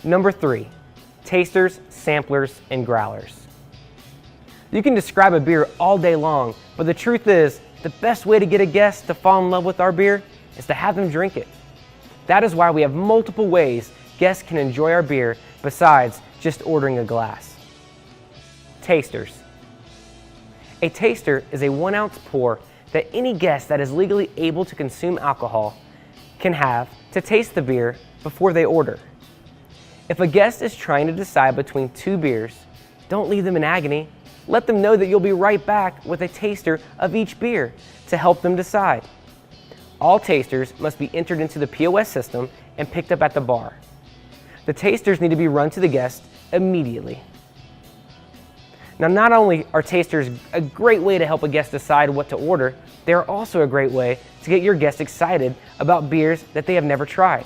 Number 3, tasters, samplers, and growlers. You can describe a beer all day long, but the truth is, the best way to get a guest to fall in love with our beer is to have them drink it. That is why we have multiple ways guests can enjoy our beer besides just ordering a glass. Tasters. A taster is a 1-ounce pour that any guest that is legally able to consume alcohol can have to taste the beer before they order. If a guest is trying to decide between 2 beers, don't leave them in agony. Let them know that you'll be right back with a taster of each beer to help them decide. All tasters must be entered into the POS system and picked up at the bar. The tasters need to be run to the guest immediately. Now, not only are tasters a great way to help a guest decide what to order, they are also a great way to get your guests excited about beers that they have never tried.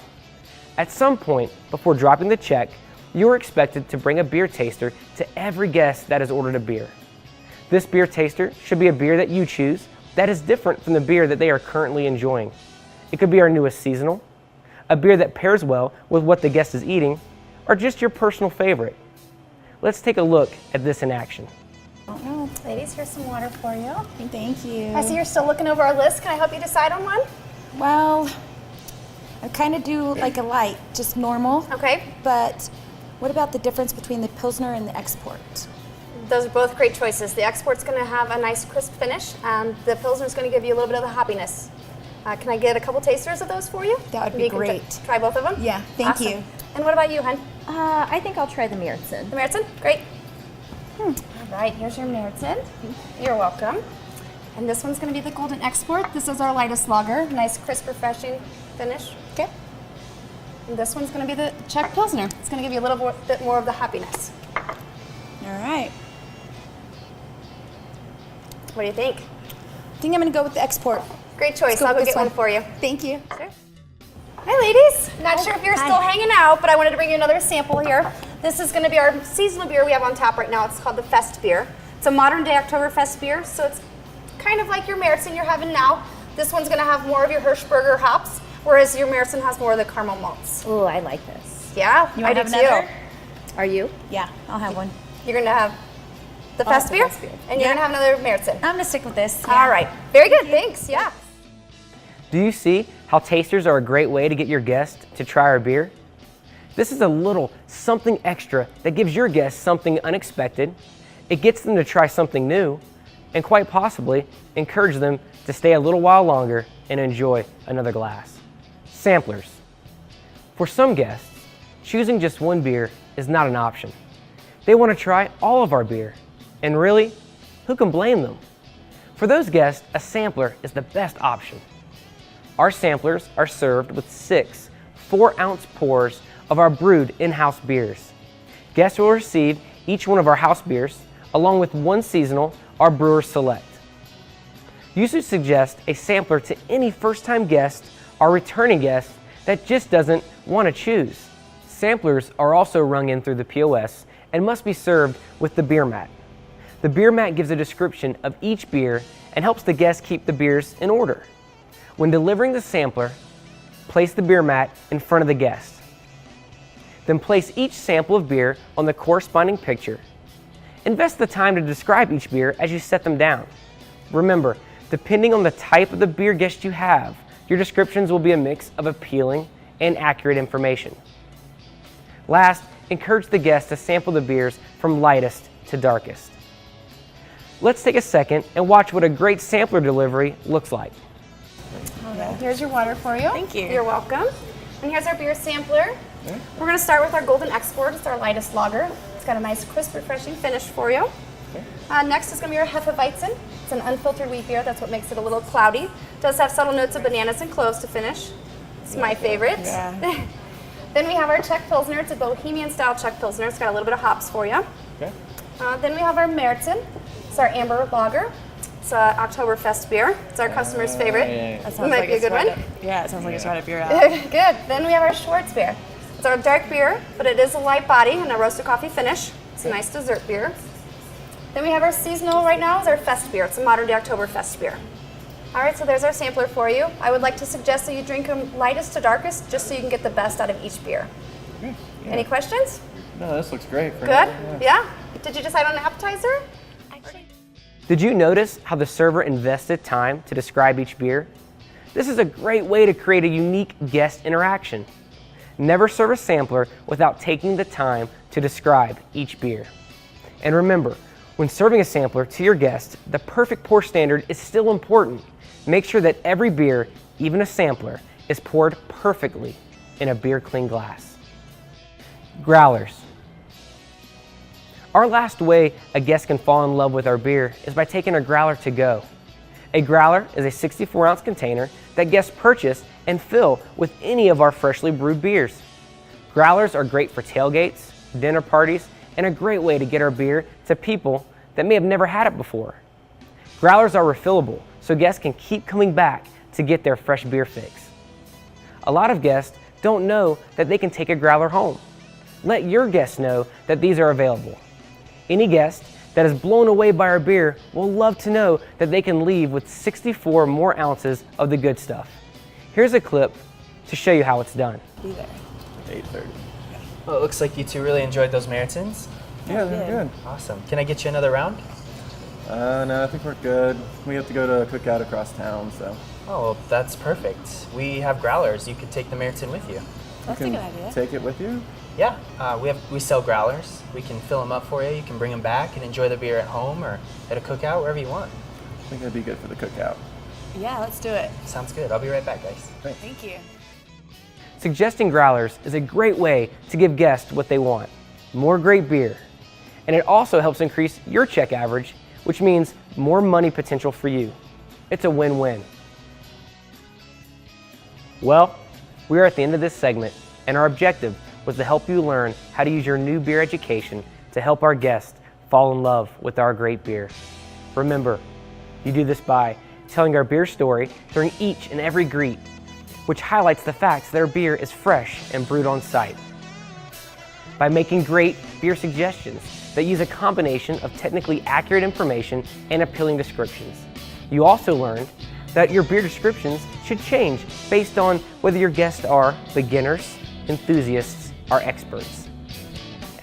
At some point before dropping the check, you are expected to bring a beer taster to every guest that has ordered a beer. This beer taster should be a beer that you choose that is different from the beer that they are currently enjoying. It could be our newest seasonal, a beer that pairs well with what the guest is eating, or just your personal favorite. Let's take a look at this in action. Oh, ladies, here's some water for you. Thank you. I see you're still looking over our list. Can I help you decide on one? Well, I kind of do like a light, just normal. Okay. But what about the difference between the Pilsner and the Export? Those are both great choices. The Export's going to have a nice crisp finish, and the Pilsner's going to give you a little bit of the hoppiness. Can I get a couple tasters of those for you? That would be great. Try both of them? Yeah, thank you. And what about you, hun? I think I'll try the Märzen. The Märzen? Great. All right, here's your Märzen. You're welcome. And this one's going to be the Golden Export. This is our lightest lager. Nice, crisp, refreshing finish. Okay. And this one's going to be the Czech Pilsner. It's going to give you a little bit more of the happiness. All right. What do you think? I think I'm going to go with the Export. Great choice. Let's go I'll go with get this one for you. Thank you. Sure. Hi, ladies. Not sure if you're still hanging out, but I wanted to bring you another sample here. This is going to be our seasonal beer we have on tap right now. It's called the Fest beer. It's a modern day Oktoberfest beer, so it's kind of like your Märzen you're having now. This one's going to have more of your Hirschberger hops, whereas your Märzen has more of the caramel malts. Ooh, I like this. Yeah, You I want do to have another? too. Are you? Yeah, I'll have one. You're going to have the Fest the beer, Fest beer. and you're going to have another Märzen. I'm going to stick with this. All right. Very good. Thanks. Yeah. Do you see how tasters are a great way to get your guests to try our beer? This is a little something extra that gives your guests something unexpected. It gets them to try something new, and quite possibly encourage them to stay a little while longer and enjoy another glass. Samplers. For some guests, choosing just one beer is not an option. They want to try all of our beer, and really, who can blame them? For those guests, a sampler is the best option. Our samplers are served with 6 4-ounce pours of our brewed in-house beers. Guests will receive each one of our house beers, along with 1 seasonal, our Brewer Select. You should suggest a sampler to any first-time guest or returning guest that just doesn't want to choose. Samplers are also rung in through the POS and must be served with the beer mat. The beer mat gives a description of each beer and helps the guest keep the beers in order. When delivering the sampler, place the beer mat in front of the guest. Then place each sample of beer on the corresponding picture. Invest the time to describe each beer as you set them down. Remember, depending on the type of the beer guest you have, your descriptions will be a mix of appealing and accurate information. Last, encourage the guest to sample the beers from lightest to darkest. Let's take a second and watch what a great sampler delivery looks like. All right, here's your water for you. Thank you. You're welcome. And here's our beer sampler. We're going to start with our Golden Export. It's our lightest lager. It's got a nice, crisp, refreshing finish for you. Next is going to be our Hefeweizen. It's an unfiltered wheat beer. That's what makes it a little cloudy. It does have subtle notes of bananas and cloves to finish. It's my favorite. Yeah. Then we have our Czech Pilsner. It's a Bohemian-style Czech Pilsner. It's got a little bit of hops for you. Okay. Then we have our Märzen. It's our amber lager. It's an Oktoberfest beer. It's our customer's favorite. That It might be a good one. Yeah, it sounds like it's right up your Good. Then we have our Schwarz beer. It's our dark beer, but it is a light body and a roasted coffee finish. It's a nice dessert beer. Then we have our seasonal right now is our Fest beer. It's a modern day Oktoberfest beer. All right, so there's our sampler for you. I would like to suggest that you drink them lightest to darkest just so you can get the best out of each beer. Any questions? No, this looks great. For Good? now, Yeah? Did you decide on an appetizer? Did you notice how the server invested time to describe each beer? This is a great way to create a unique guest interaction. Never serve a sampler without taking the time to describe each beer. And remember, when serving a sampler to your guests, the perfect pour standard is still important. Make sure that every beer, even a sampler, is poured perfectly in a beer clean glass. Growlers. Our last way a guest can fall in love with our beer is by taking a growler to go. A growler is a 64-ounce container that guests purchase and fill with any of our freshly brewed beers. Growlers are great for tailgates, dinner parties, and a great way to get our beer to people that may have never had it before. Growlers are refillable, so guests can keep coming back to get their fresh beer fix. A lot of guests don't know that they can take a growler home. Let your guests know that these are available. Any guest that is blown away by our beer will love to know that they can leave with 64 more ounces of the good stuff. Here's a clip to show you how it's done. 8:30. Well, it looks like you two really enjoyed those Maritons. Yeah, they're good. Awesome. Can I get you another round? No, I think we're good. We have to go to a cookout across town, so. Oh, well, that's perfect. We have growlers. You could take the Meriton with you. That's a You good can idea. take it with you? Yeah, we sell growlers. We can fill them up for you. You can bring them back and enjoy the beer at home or at a cookout, wherever you want. I think that'd be good for the cookout. Yeah, let's do it. Sounds good. I'll be right back, guys. Thank you. Suggesting growlers is a great way to give guests what they want, more great beer. And it also helps increase your check average, which means more money potential for you. It's a win-win. Well, we are at the end of this segment, and our objective was to help you learn how to use your new beer education to help our guests fall in love with our great beer. Remember, you do this by telling our beer story during each and every greet, which highlights the facts that our beer is fresh and brewed on site. By making great beer suggestions that use a combination of technically accurate information and appealing descriptions. You also learned that your beer descriptions should change based on whether your guests are beginners, enthusiasts, or experts.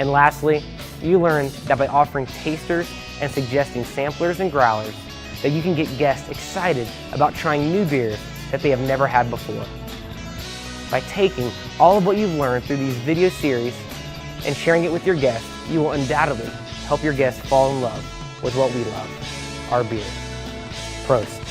And lastly, you learned that by offering tasters and suggesting samplers and growlers, that you can get guests excited about trying new beers that they have never had before. By taking all of what you've learned through these video series and sharing it with your guests, you will undoubtedly help your guests fall in love with what we love, our beer. Prost.